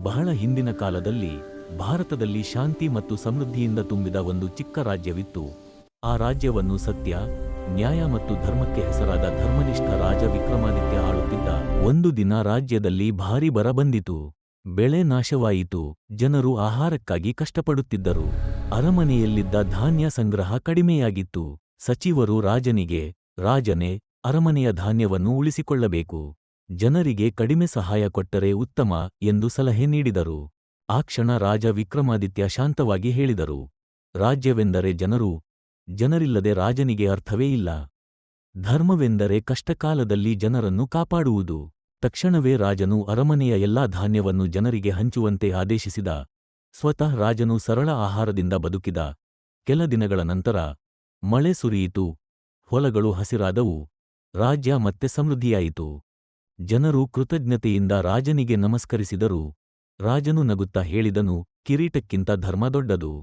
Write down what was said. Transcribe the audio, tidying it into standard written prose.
ಬಹಳ ಹಿಂದಿನ ಕಾಲದಲ್ಲಿ ಭಾರತದಲ್ಲಿ ಶಾಂತಿ ಮತ್ತು ಸಮೃದ್ಧಿಯಿಂದ ತುಂಬಿದ ಒಂದು ಚಿಕ್ಕ ರಾಜ್ಯವಿತ್ತು. ಆ ರಾಜ್ಯವನ್ನು ಸತ್ಯ, ನ್ಯಾಯ ಮತ್ತು ಧರ್ಮಕ್ಕೆ ಹೆಸರಾದ ಧರ್ಮನಿಷ್ಠ ರಾಜ ವಿಕ್ರಮಾದಿತ್ಯ ಆಳುತ್ತಿದ್ದ. ಒಂದು ದಿನ ರಾಜ್ಯದಲ್ಲಿ ಭಾರಿ ಬರ ಬಂದಿತು. ಬೆಳೆ ನಾಶವಾಯಿತು. ಜನರು ಆಹಾರಕ್ಕಾಗಿ ಕಷ್ಟಪಡುತ್ತಿದ್ದರು. ಅರಮನೆಯಲ್ಲಿದ್ದ ಧಾನ್ಯ ಸಂಗ್ರಹ ಕಡಿಮೆಯಾಗಿತ್ತು. ಸಚಿವರು ರಾಜನಿಗೆ, ರಾಜನೇ, ಅರಮನೆಯ ಧಾನ್ಯವನ್ನು ಉಳಿಸಿಕೊಳ್ಳಬೇಕು. ಜನರಿಗೆ ಕಡಿಮೆ ಸಹಾಯ ಕೊಟ್ಟರೆ ಉತ್ತಮ ಎಂದು ಸಲಹೆ ನೀಡಿದರು. ಆ ಕ್ಷಣ ರಾಜ ವಿಕ್ರಮಾದಿತ್ಯ ಶಾಂತವಾಗಿ ಹೇಳಿದರು, ರಾಜ್ಯವೆಂದರೆ ಜನರು, ಜನರಿಲ್ಲದೆ ರಾಜನಿಗೆ ಅರ್ಥವೇ ಇಲ್ಲ. ಧರ್ಮವೆಂದರೆ ಕಷ್ಟಕಾಲದಲ್ಲಿ ಜನರನ್ನು ಕಾಪಾಡುವುದು. ತಕ್ಷಣವೇ ರಾಜನು ಅರಮನೆಯ ಎಲ್ಲಾ ಧಾನ್ಯವನ್ನು ಜನರಿಗೆ ಹಂಚುವಂತೆ ಆದೇಶಿಸಿದ. ಸ್ವತಃ ರಾಜನು ಸರಳ ಆಹಾರದಿಂದ ಬದುಕಿದ. ಕೆಲ ದಿನಗಳ ನಂತರ ಮಳೆ ಸುರಿಯಿತು. ಹೊಲಗಳು ಹಸಿರಾದವು. ರಾಜ್ಯ ಮತ್ತೆ ಸಮೃದ್ಧಿಯಾಯಿತು. ಜನರು ಕೃತಜ್ಞತೆಯಿಂದ ರಾಜನಿಗೆ ನಮಸ್ಕರಿಸಿದರು. ರಾಜನು ನಗುತ್ತಾ ಹೇಳಿದನು, ಕಿರೀಟಕ್ಕಿಂತ ಧರ್ಮ ದೊಡ್ಡದು.